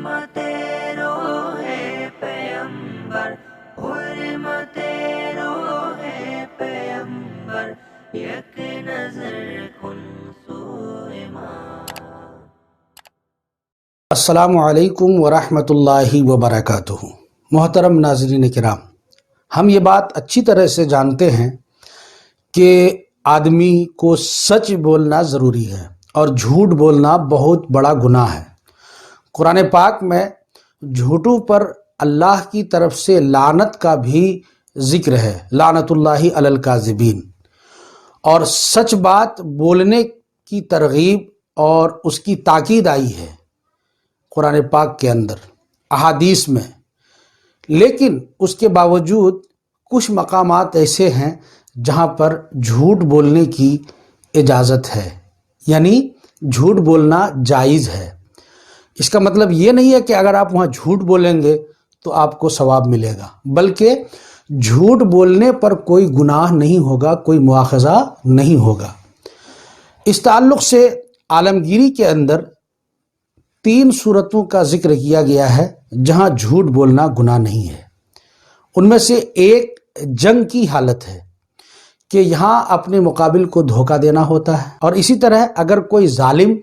حرمت روح پیمبر، حرمت روح پیمبر، یک نظر کن سوئے ماں۔ السلام علیکم ورحمۃ اللہ وبرکاتہ۔ محترم ناظرین کرام، ہم یہ بات اچھی طرح سے جانتے ہیں کہ آدمی کو سچ بولنا ضروری ہے اور جھوٹ بولنا بہت بڑا گناہ ہے۔ قرآن پاک میں جھوٹوں پر اللہ کی طرف سے لعنت کا بھی ذکر ہے، لعنت اللہ علی الکاذبین، اور سچ بات بولنے کی ترغیب اور اس کی تاکید آئی ہے قرآن پاک کے اندر، احادیث میں۔ لیکن اس کے باوجود کچھ مقامات ایسے ہیں جہاں پر جھوٹ بولنے کی اجازت ہے، یعنی جھوٹ بولنا جائز ہے۔ اس کا مطلب یہ نہیں ہے کہ اگر آپ وہاں جھوٹ بولیں گے تو آپ کو ثواب ملے گا، بلکہ جھوٹ بولنے پر کوئی گناہ نہیں ہوگا، کوئی مواخذہ نہیں ہوگا۔ اس تعلق سے عالمگیری کے اندر 3 صورتوں کا ذکر کیا گیا ہے جہاں جھوٹ بولنا گناہ نہیں ہے۔ ان میں سے ایک جنگ کی حالت ہے کہ یہاں اپنے مقابل کو دھوکہ دینا ہوتا ہے، اور اسی طرح اگر کوئی ظالم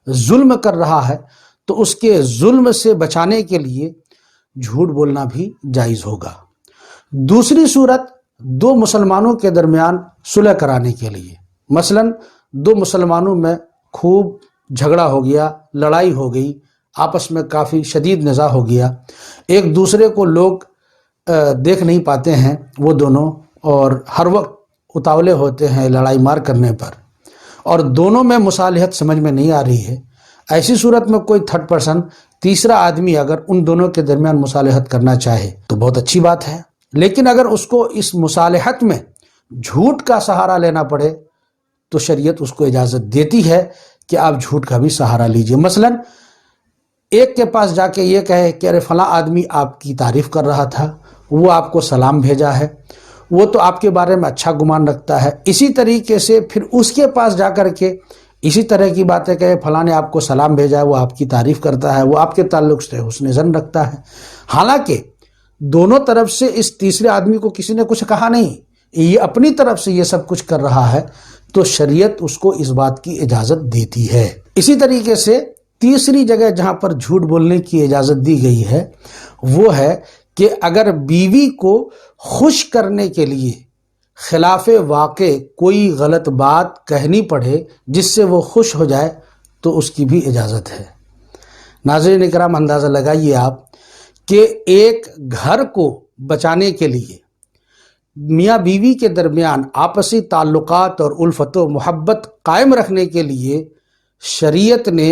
ظلم کر رہا ہے تو اس کے ظلم سے بچانے کے لیے جھوٹ بولنا بھی جائز ہوگا۔ دوسری صورت 2 مسلمانوں کے درمیان صلح کرانے کے لیے، مثلا 2 مسلمانوں میں خوب جھگڑا ہو گیا، لڑائی ہو گئی، آپس میں کافی شدید نزاع ہو گیا، ایک دوسرے کو لوگ دیکھ نہیں پاتے ہیں وہ دونوں، اور ہر وقت اتاولے ہوتے ہیں لڑائی مار کرنے پر، اور دونوں میں مصالحت سمجھ میں نہیں آ رہی ہے۔ ایسی صورت میں کوئی تھرڈ پرسن، تیسرا آدمی اگر ان دونوں کے درمیان مصالحت کرنا چاہے تو بہت اچھی بات ہے، لیکن اگر اس کو اس مصالحت میں جھوٹ کا سہارا لینا پڑے تو شریعت اس کو اجازت دیتی ہے کہ آپ جھوٹ کا بھی سہارا لیجئے۔ مثلا ایک کے پاس جا کے یہ کہے کہ ارے فلاں آدمی آپ کی تعریف کر رہا تھا، وہ آپ کو سلام بھیجا ہے، وہ تو آپ کے بارے میں اچھا گمان رکھتا ہے، اسی طریقے سے پھر اس کے پاس جا کر کے اسی طرح کی باتیں کہے، فلاں نے آپ کو سلام بھیجا ہے، وہ آپ کی تعریف کرتا ہے، وہ آپ کے تعلق سے حسن ظن رکھتا ہے، حالانکہ دونوں طرف سے اس تیسرے آدمی کو کسی نے کچھ کہا نہیں، یہ اپنی طرف سے یہ سب کچھ کر رہا ہے، تو شریعت اس کو اس بات کی اجازت دیتی ہے۔ اسی طریقے سے تیسری جگہ جہاں پر جھوٹ بولنے کی اجازت دی گئی ہے وہ ہے کہ اگر بیوی کو خوش کرنے کے لیے خلاف واقع کوئی غلط بات کہنی پڑے جس سے وہ خوش ہو جائے تو اس کی بھی اجازت ہے۔ ناظرین اکرام، اندازہ لگائیے آپ کہ ایک گھر کو بچانے کے لیے، میاں بیوی کے درمیان آپسی تعلقات اور الفت و محبت قائم رکھنے کے لیے شریعت نے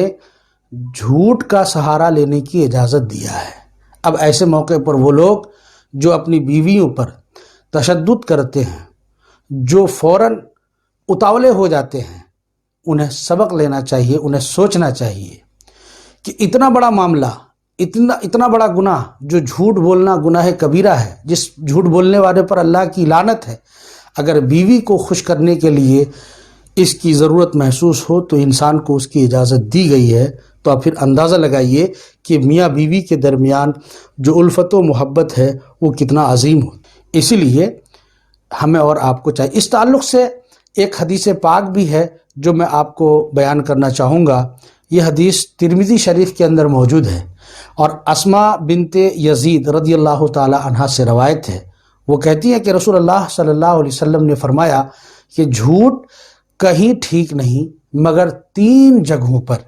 جھوٹ کا سہارا لینے کی اجازت دیا ہے۔ اب ایسے موقع پر وہ لوگ جو اپنی بیویوں پر تشدد کرتے ہیں، جو فوراً اتاولے ہو جاتے ہیں، انہیں سبق لینا چاہیے، انہیں سوچنا چاہیے کہ اتنا بڑا معاملہ، اتنا بڑا گناہ جو جھوٹ بولنا گناہ کبیرہ ہے، جس جھوٹ بولنے والے پر اللہ کی لعنت ہے، اگر بیوی کو خوش کرنے کے لیے اس کی ضرورت محسوس ہو تو انسان کو اس کی اجازت دی گئی ہے، تو آپ پھر اندازہ لگائیے کہ میاں بیوی کے درمیان جو الفت و محبت ہے وہ کتنا عظیم ہو۔ اسی لیے ہمیں اور آپ کو چاہیے۔ اس تعلق سے ایک حدیث پاک بھی ہے جو میں آپ کو بیان کرنا چاہوں گا۔ یہ حدیث ترمذی شریف کے اندر موجود ہے اور اسماء بنت یزید رضی اللہ تعالی عنہا سے روایت ہے۔ وہ کہتی ہیں کہ رسول اللہ صلی اللہ علیہ وسلم نے فرمایا کہ جھوٹ کہیں ٹھیک نہیں مگر 3 جگہوں پر۔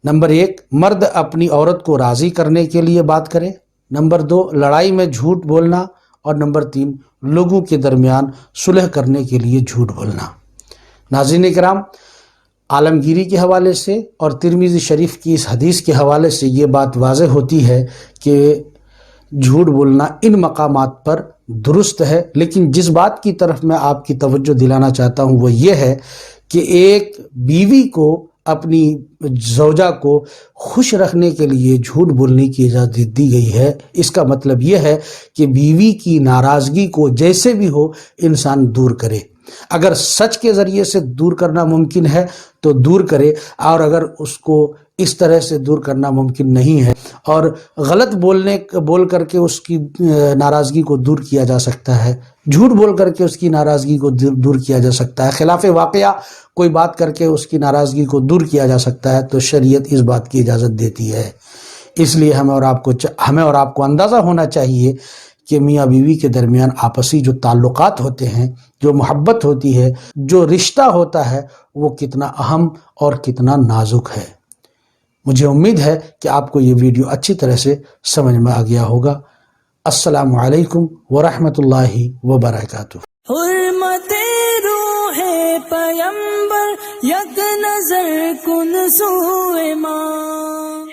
نمبر 1، مرد اپنی عورت کو راضی کرنے کے لیے بات کرے، نمبر 2، لڑائی میں جھوٹ بولنا، اور نمبر 3، لوگوں کے درمیان صلح کرنے کے لیے جھوٹ بولنا۔ ناظرین کرام، عالمگیری کے حوالے سے اور ترمذی شریف کی اس حدیث کے حوالے سے یہ بات واضح ہوتی ہے کہ جھوٹ بولنا ان مقامات پر درست ہے، لیکن جس بات کی طرف میں آپ کی توجہ دلانا چاہتا ہوں وہ یہ ہے کہ ایک بیوی کو اپنی زوجہ کو خوش رکھنے کے لیے جھوٹ بولنے کی اجازت دی گئی ہے۔ اس کا مطلب یہ ہے کہ بیوی کی ناراضگی کو جیسے بھی ہو انسان دور کرے۔ اگر سچ کے ذریعے سے دور کرنا ممکن ہے تو دور کرے، اور اگر اس کو اس طرح سے دور کرنا ممکن نہیں ہے اور غلط بول کر کے اس کی ناراضگی کو دور کیا جا سکتا ہے، جھوٹ بول کر کے اس کی ناراضگی کو دور کیا جا سکتا ہے، خلاف واقعہ کوئی بات کر کے اس کی ناراضگی کو دور کیا جا سکتا ہے، تو شریعت اس بات کی اجازت دیتی ہے۔ اس لیے ہمیں اور آپ کو اندازہ ہونا چاہیے کہ میاں بیوی کے درمیان آپسی جو تعلقات ہوتے ہیں، جو محبت ہوتی ہے، جو رشتہ ہوتا ہے، وہ کتنا اہم اور کتنا نازک ہے۔ مجھے امید ہے کہ آپ کو یہ ویڈیو اچھی طرح سے سمجھ میں آ گیا ہوگا۔ السلام علیکم ورحمۃ اللہ وبرکاتہ۔ حرمت روح پیمبر یک نظر کن سوئے ماں